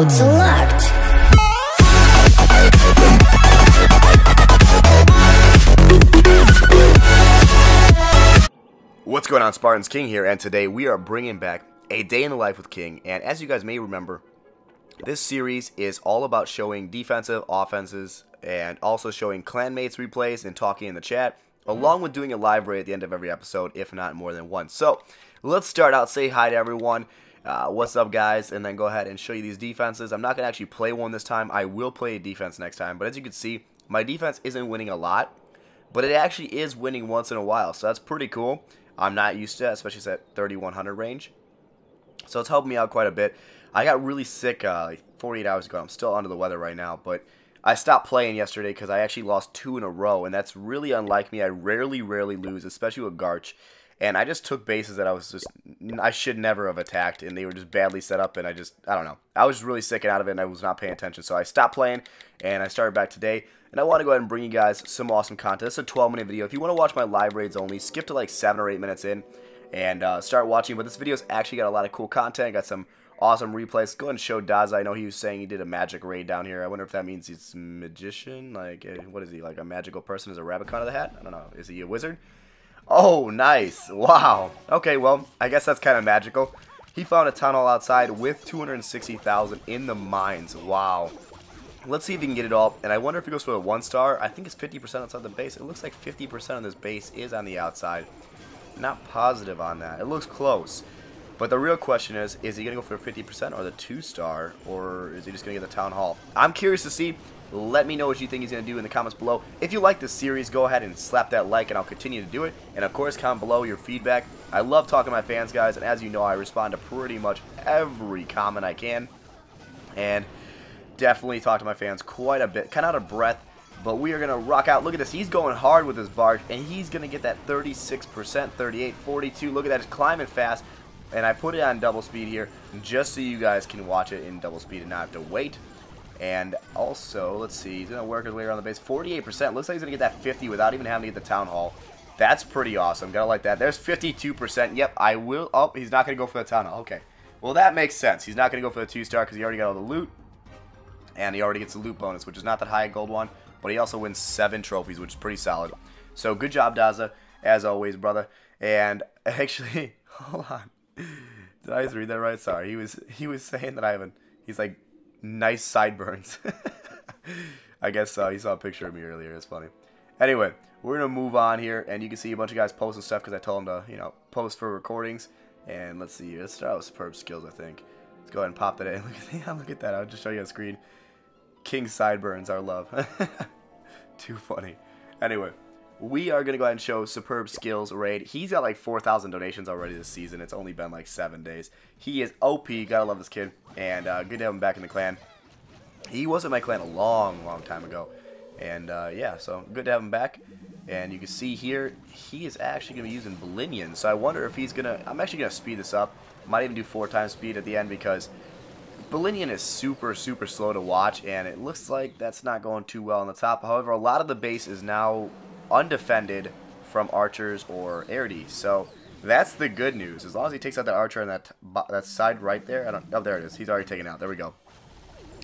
Mode select. What's going on, Spartans? King here, and today we are bringing back a day in the life with King. And as you guys may remember, this series is all about showing defensive offenses and also showing clanmates replays and talking in the chat, along with doing a live raid at the end of every episode, if not more than one. So let's start out. Say hi to everyone. What's up, guys? And then go ahead and show you these defenses. I'm not going to actually play one this time. I will play a defense next time. But as you can see, my defense isn't winning a lot, but it actually is winning once in a while. So that's pretty cool. I'm not used to that, especially at 3100 range. So it's helped me out quite a bit. I got really sick like 48 hours ago. I'm still under the weather right now, but I stopped playing yesterday because I actually lost 2 in a row, and that's really unlike me. I rarely lose, especially with Garch. And I just took bases that I should never have attacked, and they were just badly set up, and I don't know. I was really sick and out of it, and I was not paying attention. So I stopped playing, and I started back today. And I want to go ahead and bring you guys some awesome content. This is a 12-minute video. If you want to watch my live raids only, skip to like 7 or 8 minutes in and start watching. But this video's actually got a lot of cool content. Got some awesome replays. Go ahead and show Daza. I know he was saying he did a magic raid down here. I wonder if that means he's a magician. Like, what is he, like a magical person? Is a rabbit out of the hat? I don't know. Is he a wizard? Oh, nice. Wow. Okay, well, I guess that's kind of magical. He found a tunnel outside with 260,000 in the mines. Wow. Let's see if he can get it all. And I wonder if he goes for a 1-star. I think it's 50% outside the base. It looks like 50% of this base is on the outside. Not positive on that. It looks close. But the real question is he going to go for a 50% or the 2-star? Or is he just going to get the town hall? I'm curious to see. Let me know what you think he's going to do in the comments below. If you like this series, go ahead and slap that like, and I'll continue to do it. And of course, comment below your feedback. I love talking to my fans, guys. And as you know, I respond to pretty much every comment I can. And definitely talk to my fans quite a bit. Kind of out of breath, but we are going to rock out. Look at this. He's going hard with his barge, and he's going to get that 36%, 38, 42. Look at that. It's climbing fast, and I put it on double speed here just so you guys can watch it in double speed and not have to wait. And also, let's see. He's going to work his way around the base. 48%. Looks like he's going to get that 50 without even having to get the town hall. That's pretty awesome. Gotta like that. There's 52%. Yep, I will. Oh, he's not going to go for the town hall. Okay. Well, that makes sense. He's not going to go for the 2-star because he already got all the loot. And he already gets the loot bonus, which is not that high a gold one, but he also wins 7 trophies, which is pretty solid. So good job, Daza, as always, brother. And actually, hold on, did I just read that right? Sorry, he was saying that he's like nice sideburns. I guess he saw a picture of me earlier. It's funny. Anyway, we're gonna move on here, and you can see a bunch of guys posting stuff because I told them to post for recordings. And let's see, let's start out with superb skills. I think. Let's go ahead and pop that in. Look at that. I'll just show you on screen. King sideburns, our love. Too funny. Anyway, we are going to go ahead and show Superb Skills raid. He's got like 4,000 donations already this season. It's only been like 7 days. He is OP. Gotta love this kid. And good to have him back in the clan. He was in my clan a long time ago. And yeah, so good to have him back. And you can see here, he is actually going to be using Barbarians. So I wonder if he's going to... I'm actually going to speed this up. Might even do 4 times speed at the end because Barbarian is super slow to watch, and it looks like that's not going too well on the top. However, a lot of the base is now undefended from archers or airties, so that's the good news. As long as he takes out that archer on that side right there, oh, there it is. He's already taken out. There we go.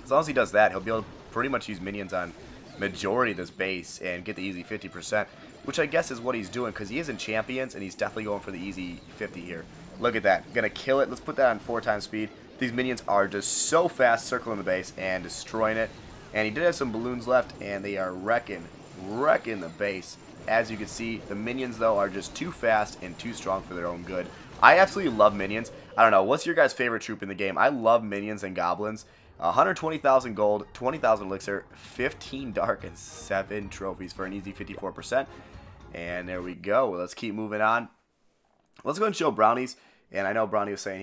As long as he does that, he'll be able to pretty much use minions on majority of this base and get the easy 50%, which I guess is what he's doing because he is in champions, and he's definitely going for the easy 50 here. Look at that. Gonna kill it. Let's put that on 4 times speed. These minions are just so fast circling the base and destroying it. And he did have some balloons left, and they are wrecking the base. As you can see, the minions, though, are just too fast and too strong for their own good. I absolutely love minions. I don't know. What's your guys' favorite troop in the game? I love minions and goblins. 120,000 gold, 20,000 elixir, 15 dark, and 7 trophies for an easy 54%. And there we go. Let's keep moving on. Let's go and show Brownies. And I know Brownie was saying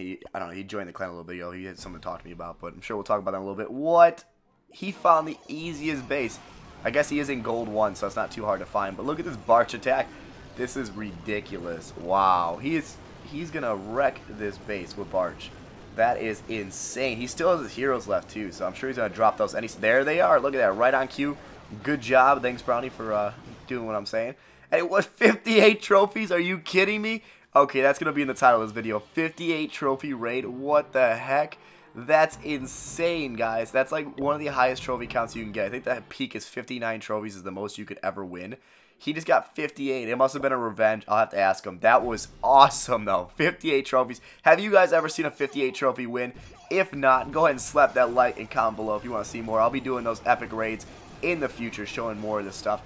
he joined the clan a little bit ago. He had something to talk to me about, but I'm sure we'll talk about that in a little bit. What? He found the easiest base. I guess he is in gold 1, so it's not too hard to find. But look at this Barch attack. This is ridiculous. Wow. He's going to wreck this base with Barch. That is insane. He still has his heroes left, too, so I'm sure he's going to drop those. And there they are. Look at that. Right on cue. Good job. Thanks, Brownie, for doing what I'm saying. And it was 58 trophies. Are you kidding me? Okay, that's going to be in the title of this video. 58 trophy raid. What the heck? That's insane, guys. That's like one of the highest trophy counts you can get. I think that peak is 59 trophies is the most you could ever win. He just got 58. It must have been a revenge. I'll have to ask him. That was awesome, though. 58 trophies. Have you guys ever seen a 58 trophy win? If not, go ahead and slap that like and comment below if you want to see more. I'll be doing those epic raids in the future, showing more of this stuff.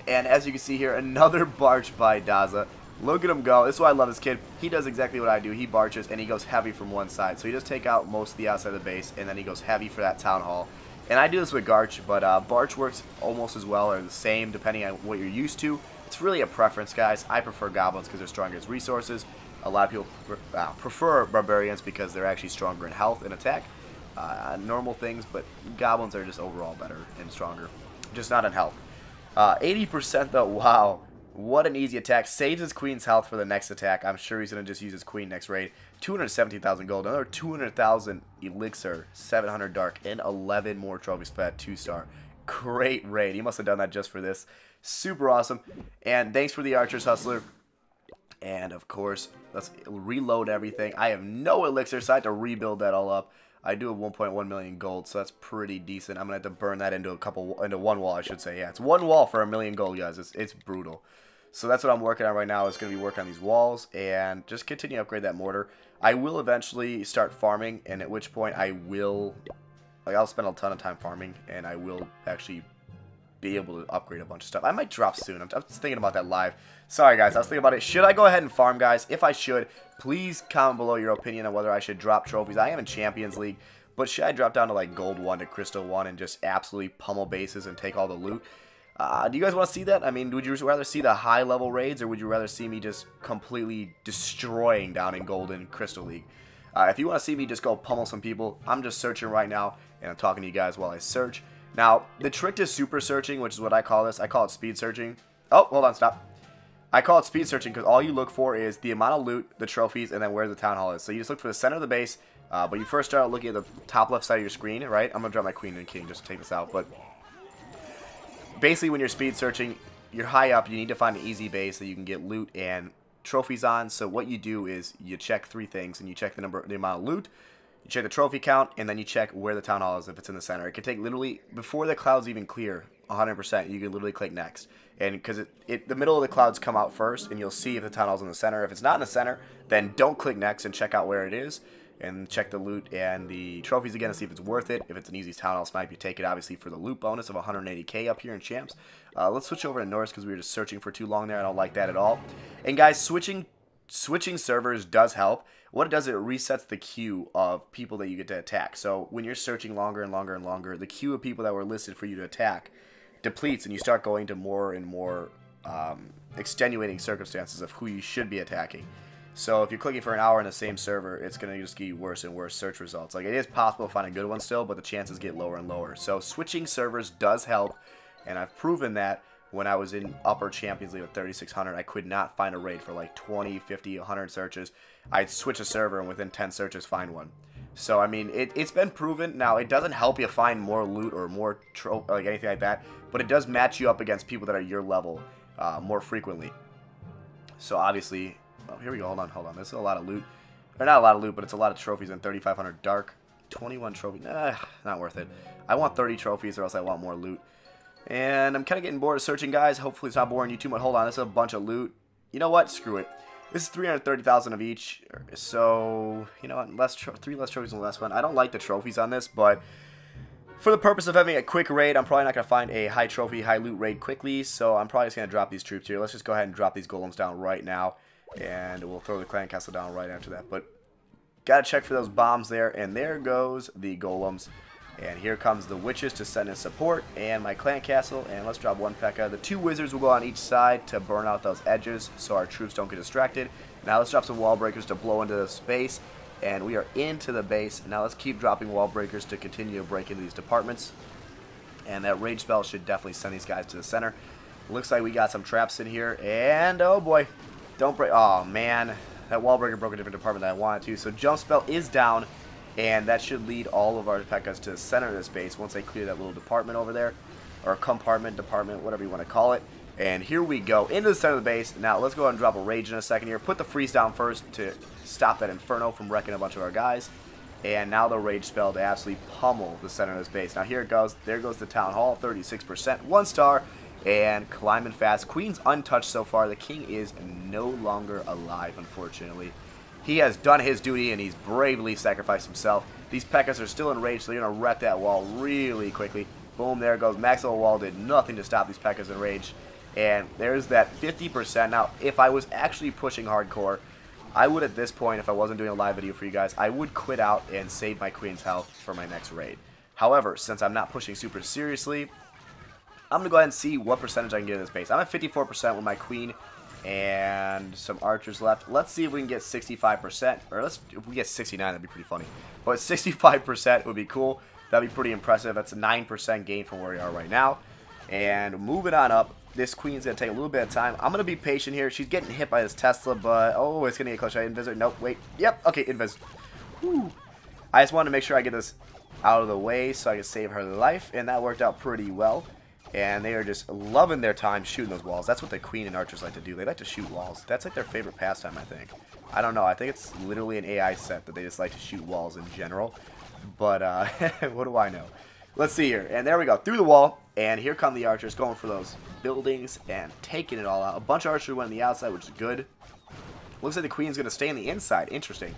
And as you can see here, another barch by Daza. Look at him go. This is why I love this kid. He does exactly what I do. He barches, and he goes heavy from one side. So he just take out most of the outside of the base, and then he goes heavy for that town hall. And I do this with Garch, but Barch works almost as well or the same depending on what you're used to. It's really a preference, guys. I prefer goblins because they're stronger as resources. A lot of people prefer barbarians because they're actually stronger in health and attack. Normal things, but goblins are just overall better and stronger. Just not in health. 80% though, wow. What an easy attack. Saves his queen's health for the next attack. I'm sure he's going to just use his queen next raid. 217,000 gold. Another 200,000 elixir. 700 dark. And 11 more trophies for that 2-star. Great raid. He must have done that just for this. Super awesome. And thanks for the Archer's Hustler. And of course, let's reload everything. I have no elixir, so I have to rebuild that all up. I do have 1.1 million gold, so that's pretty decent. I'm going to have to burn that into one wall, I should say. Yeah, it's one wall for 1 million gold, guys. It's brutal. So that's what I'm working on right now. Is going to be working on these walls and just continue to upgrade that mortar. I will eventually start farming, and at which point I will, I'll spend a ton of time farming, and I will actually be able to upgrade a bunch of stuff. I might drop soon. I'm just thinking about that live. Sorry, guys. I was thinking about it. Should I go ahead and farm, guys? If I should, please comment below your opinion on whether I should drop trophies. I am in Champions League, but should I drop down to like Gold 1 to Crystal 1 and just absolutely pummel bases and take all the loot? Do you guys want to see that? I mean, would you rather see the high-level raids, or would you rather see me just completely destroying down in Gold and Crystal League? If you want to see me just go pummel some people, I'm just searching right now, and I'm talking to you guys while I search. Now, the trick to super searching, which is what I call this, I call it speed searching. Oh, hold on, stop. I call it speed searching because all you look for is the amount of loot, the trophies, and then where the town hall is. So you just look for the center of the base, but you first start looking at the top left side of your screen, right? I'm going to drop my queen and king just to take this out, but basically when you're speed searching, you're high up, you need to find an easy base that you can get loot and trophies on. So what you do is you check 3 things, and you check the amount of loot, you check the trophy count, and then you check where the town hall is if it's in the center. It can take literally, before the clouds even clear, 100%, you can literally click next. And because the middle of the clouds come out first, and you'll see if the town hall's in the center. If it's not in the center, then don't click next and check out where it is. And check the loot and the trophies again to see if it's worth it. If it's an easy town hall snipe, you take it obviously for the loot bonus of 180k up here in Champs. Let's switch over to Norse because we were just searching for too long there. I don't like that at all. And guys, switching servers does help. What it does, it resets the queue of people that you get to attack. So when you're searching longer and longer and longer, the queue of people that were listed for you to attack depletes, and you start going to more and more extenuating circumstances of who you should be attacking. So if you're clicking for an hour in the same server, it's going to just give you worse and worse search results. Like, it is possible to find a good one still, but the chances get lower and lower. So switching servers does help, and I've proven that when I was in upper Champions League with 3600, I could not find a raid for like 20, 50, 100 searches. I'd switch a server and within 10 searches find one. So, I mean, it's been proven. Now, it doesn't help you find more loot or more like anything like that, but it does match you up against people that are your level more frequently. So, obviously, oh, here we go. Hold on. This is a lot of loot. Or not a lot of loot, but it's a lot of trophies and 3,500 dark. 21 trophies. Not worth it. I want 30 trophies or else I want more loot. And I'm kind of getting bored of searching, guys. Hopefully it's not boring you too much. Hold on, this is a bunch of loot. You know what? Screw it. This is 330,000 of each. So, you know what? 3 less trophies than the last one. I don't like the trophies on this, but for the purpose of having a quick raid, I'm probably not going to find a high trophy, high loot raid quickly. So I'm probably just going to drop these troops here. Let's just go ahead and drop these golems down right now. And we'll throw the clan castle down right after that. But got to check for those bombs there. And there goes the golems. And here comes the witches to send in support, and my clan castle, and let's drop 1 P.E.K.K.A. The 2 wizards will go on each side to burn out those edges so our troops don't get distracted. Now let's drop some wall breakers to blow into the space, and we are into the base. Now let's keep dropping wall breakers to continue to break into these departments. And that rage spell should definitely send these guys to the center. Looks like we got some traps in here, and oh boy, don't break. Oh man, that wall breaker broke a different department than I wanted to. So jump spell is down. And that should lead all of our P.E.K.K.A.s to the center of this base once they clear that little department over there. Or compartment, department, whatever you want to call it. And here we go, into the center of the base. Now, let's go ahead and drop a rage in a second here. Put the freeze down first to stop that inferno from wrecking a bunch of our guys. And now the rage spell to absolutely pummel the center of this base. Now here it goes. There goes the Town Hall, 36%, 1 star, and climbing fast. Queen's untouched so far. The king is no longer alive, unfortunately. He has done his duty, and he's bravely sacrificed himself. These P.E.K.K.A.s are still enraged, so they're going to wreck that wall really quickly. Boom, there it goes. Max level wall did nothing to stop these P.E.K.K.A.s enraged. And there's that 50%. Now, if I was actually pushing hardcore, I would at this point, if I wasn't doing a live video for you guys, I would quit out and save my queen's health for my next raid. However, since I'm not pushing super seriously, I'm going to go ahead and see what percentage I can get in this base. I'm at 54% with my queen and some archers left. Let's see if we can get 65%, or if we get 69, that'd be pretty funny. But 65% would be cool. That'd be pretty impressive. That's a 9% gain from where we are right now. And moving on up, this queen's going to take a little bit of time. I'm going to be patient here. She's getting hit by this Tesla, but, oh, it's going to get close. Should I invis her? Nope, wait. Yep, okay, invis. Whew. I just wanted to make sure I get this out of the way so I can save her life, and that worked out pretty well. And they are just loving their time shooting those walls. That's what the queen and archers like to do. They like to shoot walls. That's like their favorite pastime, I think. I don't know. I think it's literally an AI set that they just like to shoot walls in general. But, what do I know? Let's see here. And there we go. Through the wall. And here come the archers going for those buildings and taking it all out. A bunch of archers went on the outside, which is good. Looks like the queen's going to stay on the inside. Interesting.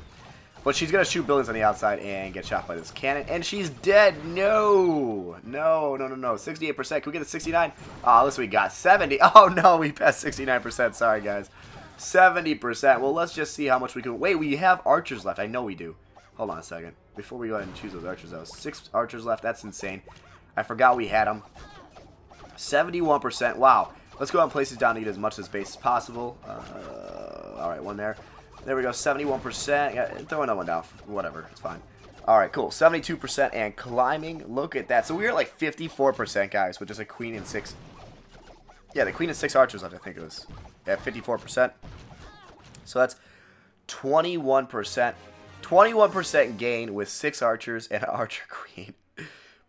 But she's going to shoot buildings on the outside and get shot by this cannon. And she's dead. No. No, no, no, no. 68%. Can we get a 69? Oh, at least we got 70. Oh, no. We passed 69%. Sorry, guys. 70%. Well, let's just see how much we can. Wait, we have archers left. I know we do. Hold on a second. Before we go ahead and choose those archers, though. 6 archers left. That's insane. I forgot we had them. 71%. Wow. Let's go ahead and place these down to get as much of this base as possible. Alright, one there. There we go. 71%. Yeah, throw another one down. Whatever. It's fine. Alright, cool. 72% and climbing. Look at that. So we are like 54%, guys, with just a queen and 6. Yeah, the queen and 6 archers left, I think it was. Yeah, 54%. So that's 21%. 21% gain with 6 archers and an archer queen.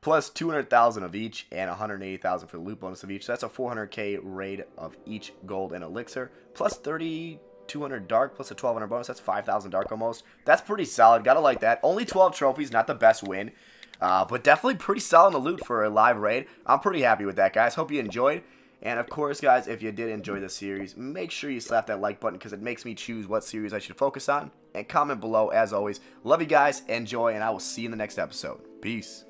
Plus 200,000 of each and 180,000 for the loot bonus of each. So that's a 400k raid of each gold and elixir. Plus 3,200 dark plus a 1,200 bonus. That's 5,000 dark almost. That's pretty solid. Gotta like that. Only 12 trophies. Not the best win. But definitely pretty solid in the loot for a live raid. I'm pretty happy with that, guys. Hope you enjoyed. And of course, guys, if you did enjoy this series, make sure you slap that like button because it makes me choose what series I should focus on. And comment below, as always. Love you guys, enjoy, and I will see you in the next episode. Peace.